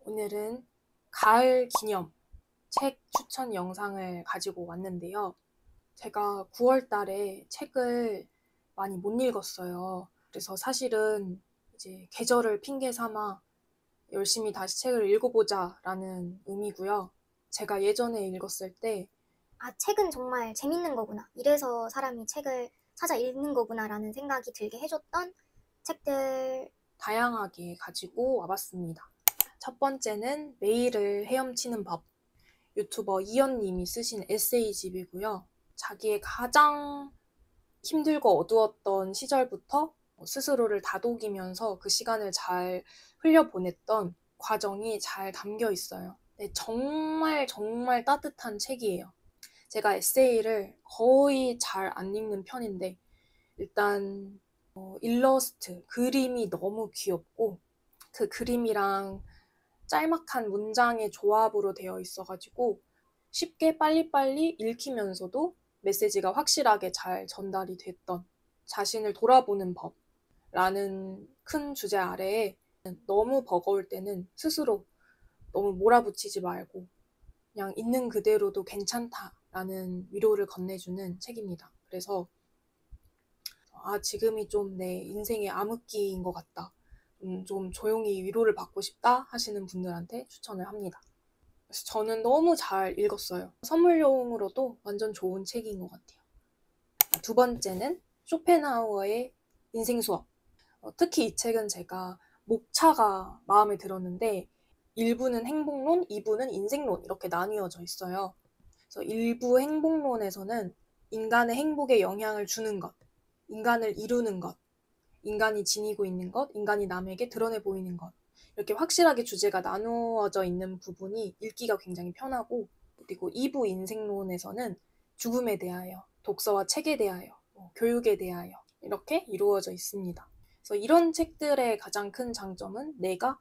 오늘은 가을 기념 책 추천 영상을 가지고 왔는데요. 제가 9월 달에 책을 많이 못 읽었어요. 그래서 사실은 이제 계절을 핑계 삼아 열심히 다시 책을 읽어보자 라는 의미고요. 제가 예전에 읽었을 때 책은 정말 재밌는 거구나. 이래서 사람이 책을 찾아 읽는 거구나 라는 생각이 들게 해줬던 책들. 다양하게 가지고 와봤습니다. 첫 번째는 매일을 헤엄치는 법. 유튜버 이연님이 쓰신 에세이집이고요. 자기의 가장 힘들고 어두웠던 시절부터 스스로를 다독이면서 그 시간을 잘 흘려보냈던 과정이 잘 담겨 있어요. 네, 정말 정말 따뜻한 책이에요. 제가 에세이를 거의 잘 안 읽는 편인데 일단 일러스트, 그림이 너무 귀엽고 그 그림이랑 짤막한 문장의 조합으로 되어 있어가지고 쉽게 빨리빨리 읽히면서도 메시지가 확실하게 잘 전달이 됐던 자신을 돌아보는 법라는 큰 주제 아래에 너무 버거울 때는 스스로 너무 몰아붙이지 말고 그냥 있는 그대로도 괜찮다라는 위로를 건네주는 책입니다. 그래서 지금이 좀 내 인생의 암흑기인 것 같다. 좀 조용히 위로를 받고 싶다 하시는 분들한테 추천을 합니다. 그래서 저는 너무 잘 읽었어요. 선물용으로도 완전 좋은 책인 것 같아요. 두 번째는 쇼펜하우어의 인생 수업. 특히 이 책은 제가 목차가 마음에 들었는데 1부는 행복론, 2부는 인생론 이렇게 나뉘어져 있어요. 그래서 1부 행복론에서는 인간의 행복에 영향을 주는 것, 인간을 이루는 것, 인간이 지니고 있는 것, 인간이 남에게 드러내 보이는 것 이렇게 확실하게 주제가 나누어져 있는 부분이 읽기가 굉장히 편하고 그리고 2부 인생론에서는 죽음에 대하여, 독서와 책에 대하여, 교육에 대하여 이렇게 이루어져 있습니다. 그래서 이런 책들의 가장 큰 장점은 내가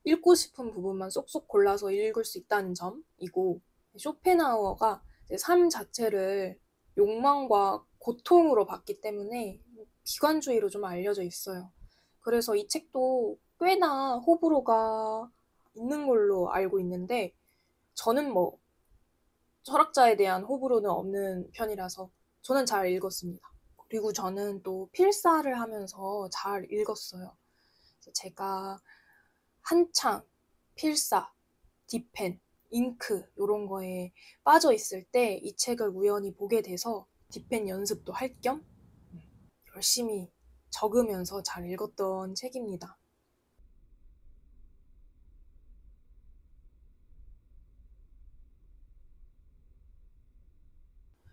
읽고 싶은 부분만 쏙쏙 골라서 읽을 수 있다는 점이고 쇼펜하우어가 삶 자체를 욕망과 고통으로 봤기 때문에 비관주의로 좀 알려져 있어요. 그래서 이 책도 꽤나 호불호가 있는 걸로 알고 있는데 저는 철학자에 대한 호불호는 없는 편이라서 저는 잘 읽었습니다. 그리고 저는 또 필사를 하면서 잘 읽었어요. 제가 한창 필사, 디펜, 잉크 이런 거에 빠져 있을 때 이 책을 우연히 보게 돼서 디펜 연습도 할 겸 열심히 적으면서 잘 읽었던 책입니다.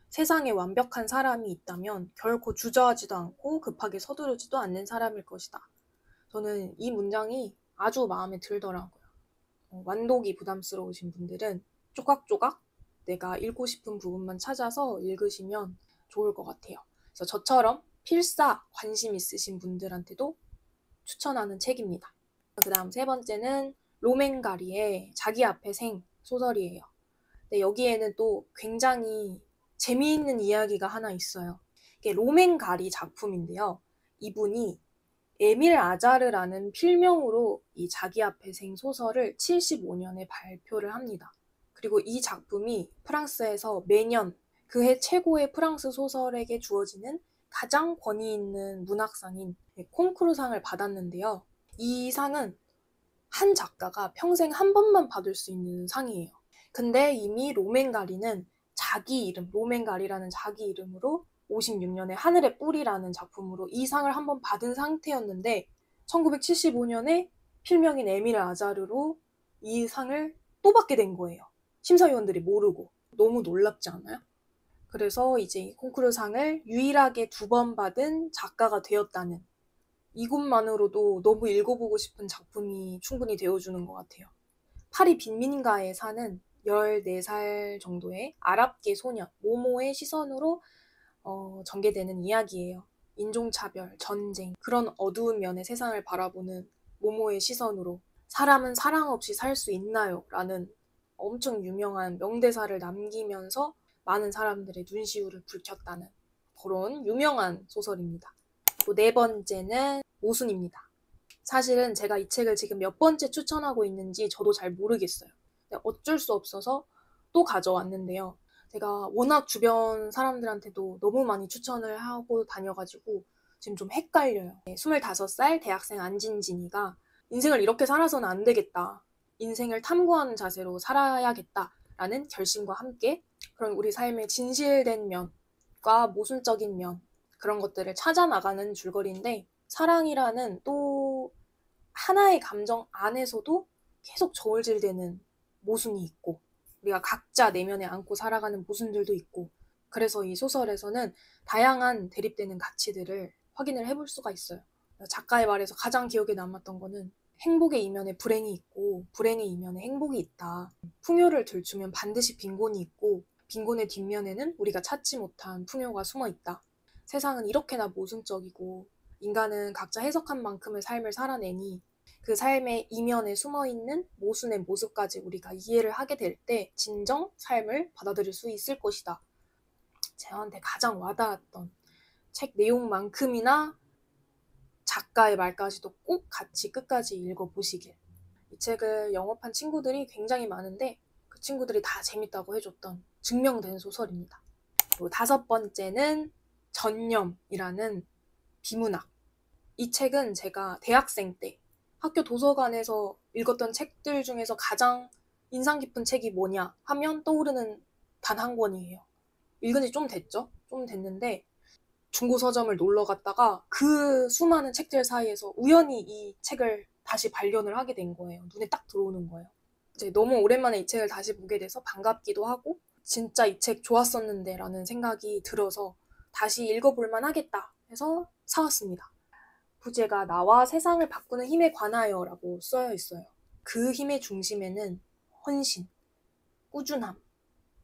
세상에 완벽한 사람이 있다면 결코 주저하지도 않고 급하게 서두르지도 않는 사람일 것이다. 저는 이 문장이 아주 마음에 들더라고요. 완독이 부담스러우신 분들은 조각조각 내가 읽고 싶은 부분만 찾아서 읽으시면 좋을 것 같아요. 그래서 저처럼 필사 관심 있으신 분들한테도 추천하는 책입니다. 그 다음 세 번째는 로맨가리의 자기 앞에 생 소설이에요. 근데 여기에는 또 굉장히 재미있는 이야기가 하나 있어요. 이게 로맨가리 작품인데요. 이분이 에밀 아자르라는 필명으로 이 자기 앞에 생 소설을 75년에 발표를 합니다. 그리고 이 작품이 프랑스에서 매년 그해 최고의 프랑스 소설에게 주어지는 가장 권위 있는 문학상인 콩쿠르상을 받았는데요. 이 상은 한 작가가 평생 한 번만 받을 수 있는 상이에요. 근데 이미 로맨가리는 자기 이름, 로맨가리라는 자기 이름으로 56년에 하늘의 뿔이라는 작품으로 이 상을 한번 받은 상태였는데 1975년에 필명인 에밀 아자르로 이 상을 또 받게 된 거예요. 심사위원들이 모르고. 너무 놀랍지 않아요? 그래서 이제 콩쿠르상을 유일하게 2번 받은 작가가 되었다는 이것만으로도 너무 읽어보고 싶은 작품이 충분히 되어주는 것 같아요. 파리 빈민가에 사는 14살 정도의 아랍계 소년 모모의 시선으로 전개되는 이야기예요. 인종차별, 전쟁, 그런 어두운 면의 세상을 바라보는 모모의 시선으로 사람은 사랑 없이 살 수 있나요? 라는 엄청 유명한 명대사를 남기면서 많은 사람들의 눈시울을 붉혔다는 그런 유명한 소설입니다. 또 네 번째는 모순입니다. 사실은 제가 이 책을 지금 몇 번째 추천하고 있는지 저도 잘 모르겠어요. 어쩔 수 없어서 또 가져왔는데요. 제가 워낙 주변 사람들한테도 너무 많이 추천을 하고 다녀가지고 지금 좀 헷갈려요. 25살 대학생 안진진이가 인생을 이렇게 살아서는 안 되겠다. 인생을 탐구하는 자세로 살아야겠다라는 결심과 함께 그런 우리 삶의 진실된 면과 모순적인 면 그런 것들을 찾아 나가는 줄거리인데 사랑이라는 또 하나의 감정 안에서도 계속 저울질되는 모순이 있고 우리가 각자 내면에 안고 살아가는 모순들도 있고 그래서 이 소설에서는 다양한 대립되는 가치들을 확인을 해볼 수가 있어요. 작가의 말에서 가장 기억에 남았던 거는 행복의 이면에 불행이 있고 불행의 이면에 행복이 있다. 풍요를 들추면 반드시 빈곤이 있고 빈곤의 뒷면에는 우리가 찾지 못한 풍요가 숨어 있다. 세상은 이렇게나 모순적이고 인간은 각자 해석한 만큼의 삶을 살아내니 그 삶의 이면에 숨어있는 모순의 모습까지 우리가 이해를 하게 될 때 진정 삶을 받아들일 수 있을 것이다. 저한테 가장 와닿았던 책 내용만큼이나 작가의 말까지도 꼭 같이 끝까지 읽어보시길. 이 책을 영업한 친구들이 굉장히 많은데 그 친구들이 다 재밌다고 해줬던 증명된 소설입니다. 그리고 5번째는 전념이라는 비문학. 이 책은 제가 대학생 때 학교 도서관에서 읽었던 책들 중에서 가장 인상 깊은 책이 뭐냐 하면 떠오르는 단 한 권이에요. 읽은 지 좀 됐죠? 좀 됐는데 중고 서점을 놀러 갔다가 그 수많은 책들 사이에서 우연히 이 책을 다시 발견을 하게 된 거예요. 눈에 딱 들어오는 거예요. 이제 너무 오랜만에 이 책을 다시 보게 돼서 반갑기도 하고 진짜 이 책 좋았었는데 라는 생각이 들어서 다시 읽어볼만 하겠다 해서 사왔습니다. 부제가 나와 세상을 바꾸는 힘에 관하여 라고 써여 있어요. 그 힘의 중심에는 헌신, 꾸준함,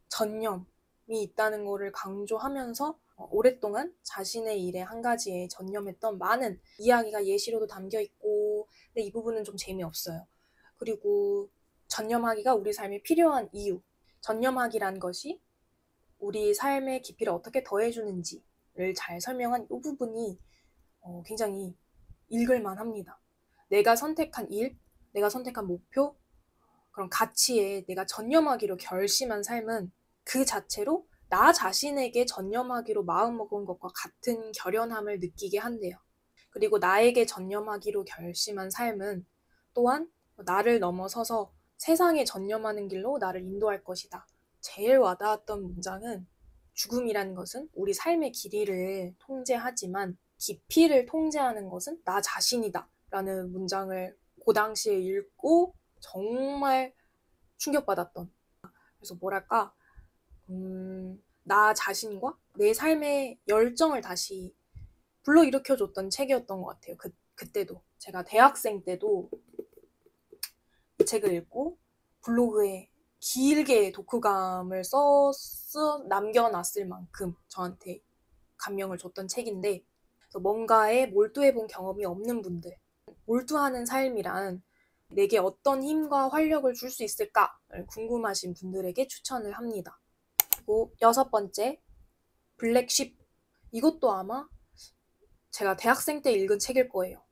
전념이 있다는 것을 강조하면서 오랫동안 자신의 일에 한 가지에 전념했던 많은 이야기가 예시로도 담겨 있고 근데 이 부분은 좀 재미없어요. 그리고 전념하기가 우리 삶에 필요한 이유, 전념하기란 것이 우리 삶의 깊이를 어떻게 더해주는지를 잘 설명한 이 부분이 굉장히 읽을만 합니다. 내가 선택한 일, 내가 선택한 목표, 그런 가치에 내가 전념하기로 결심한 삶은 그 자체로 나 자신에게 전념하기로 마음먹은 것과 같은 결연함을 느끼게 한대요. 그리고 나에게 전념하기로 결심한 삶은 또한 나를 넘어서서 세상에 전념하는 길로 나를 인도할 것이다. 제일 와닿았던 문장은 죽음이라는 것은 우리 삶의 길이를 통제하지만 깊이를 통제하는 것은 나 자신이다. 라는 문장을 그 당시에 읽고 정말 충격받았던. 그래서 뭐랄까, 나 자신과 내 삶의 열정을 다시 불러일으켜줬던 책이었던 것 같아요. 그때도. 제가 대학생 때도 이 책을 읽고 블로그에 길게 독후감을 남겨놨을 만큼 저한테 감명을 줬던 책인데 그래서 뭔가에 몰두해본 경험이 없는 분들, 몰두하는 삶이란 내게 어떤 힘과 활력을 줄 수 있을까를 궁금하신 분들에게 추천을 합니다. 그리고 6번째, 블랙쉽. 이것도 아마 제가 대학생 때 읽은 책일 거예요.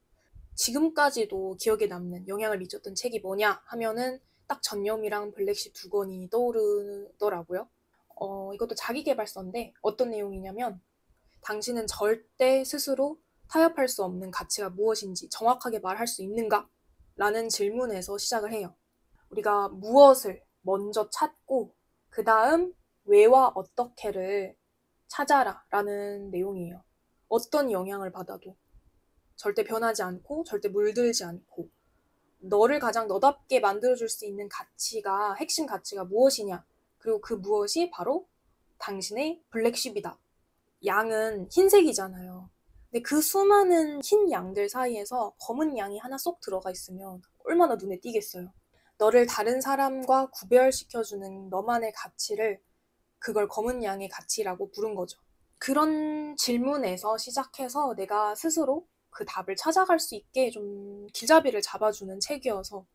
지금까지도 기억에 남는 영향을 미쳤던 책이 뭐냐 하면은 딱 전념이랑 블랙쉽 2권이 떠오르더라고요. 이것도 자기계발서인데 어떤 내용이냐면 당신은 절대 스스로 타협할 수 없는 가치가 무엇인지 정확하게 말할 수 있는가? 라는 질문에서 시작을 해요. 우리가 무엇을 먼저 찾고 그 다음 왜와 어떻게를 찾아라 라는 내용이에요. 어떤 영향을 받아도 절대 변하지 않고 절대 물들지 않고 너를 가장 너답게 만들어줄 수 있는 가치가 핵심 가치가 무엇이냐 그리고 그 무엇이 바로 당신의 블랙쉽이다. 양은 흰색이잖아요. 근데 그 수많은 흰 양들 사이에서 검은 양이 하나 쏙 들어가 있으면 얼마나 눈에 띄겠어요. 너를 다른 사람과 구별시켜주는 너만의 가치를 그걸 검은 양의 가치라고 부른 거죠. 그런 질문에서 시작해서 내가 스스로 그 답을 찾아갈 수 있게 좀 길잡이를 잡아주는 책이어서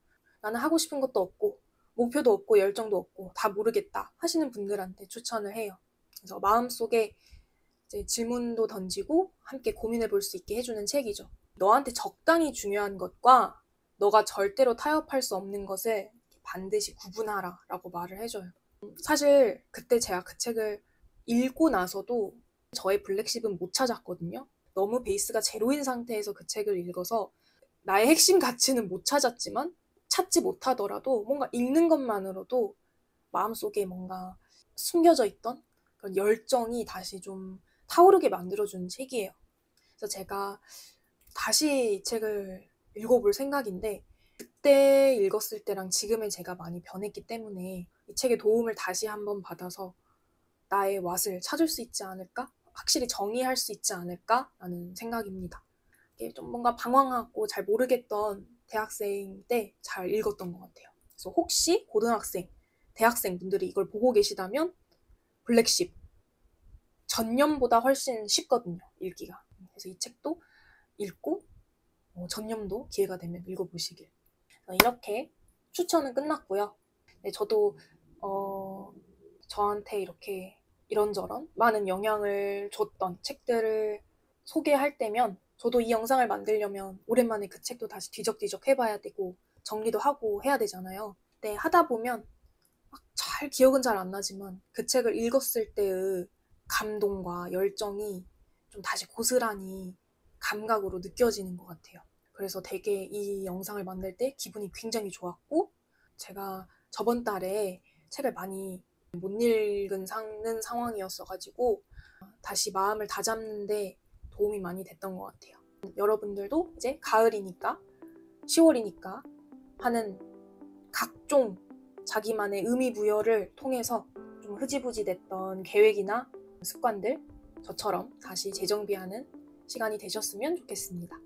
나는 하고 싶은 것도 없고 목표도 없고 열정도 없고 다 모르겠다 하시는 분들한테 추천을 해요. 그래서 마음속에 이제 질문도 던지고 함께 고민해 볼 수 있게 해주는 책이죠. 너한테 적당히 중요한 것과 너가 절대로 타협할 수 없는 것을 반드시 구분하라 라고 말을 해줘요. 사실 그때 제가 그 책을 읽고 나서도 저의 블랙십은 못 찾았거든요. 너무 베이스가 제로인 상태에서 그 책을 읽어서 나의 핵심 가치는 못 찾았지만 찾지 못하더라도 뭔가 읽는 것만으로도 마음속에 뭔가 숨겨져 있던 그런 열정이 다시 좀 타오르게 만들어주는 책이에요. 그래서 제가 다시 이 책을 읽어볼 생각인데 그때 읽었을 때랑 지금의 제가 많이 변했기 때문에 이 책의 도움을 다시 한번 받아서 나의 왓을 찾을 수 있지 않을까? 확실히 정의할 수 있지 않을까라는 생각입니다. 이게 좀 뭔가 방황하고 잘 모르겠던 대학생 때 잘 읽었던 것 같아요. 그래서 혹시 고등학생, 대학생 분들이 이걸 보고 계시다면 블랙십 전년보다 훨씬 쉽거든요, 읽기가. 그래서 이 책도 읽고 전년도 기회가 되면 읽어보시길. 이렇게 추천은 끝났고요. 네, 저도 저한테 이렇게 이런저런 많은 영향을 줬던 책들을 소개할 때면 저도 이 영상을 만들려면 오랜만에 그 책도 다시 뒤적뒤적 해봐야 되고 정리도 하고 해야 되잖아요. 네, 하다 보면 막 잘 기억은 잘 안 나지만 그 책을 읽었을 때의 감동과 열정이 좀 다시 고스란히 감각으로 느껴지는 것 같아요. 그래서 되게 이 영상을 만들 때 기분이 굉장히 좋았고 제가 저번 달에 책을 많이 못 읽은 상황이었어가지고 다시 마음을 다잡는데 도움이 많이 됐던 것 같아요. 여러분들도 이제 가을이니까 10월이니까 하는 각종 자기만의 의미 부여를 통해서 좀 흐지부지 됐던 계획이나 습관들 저처럼 다시 재정비하는 시간이 되셨으면 좋겠습니다.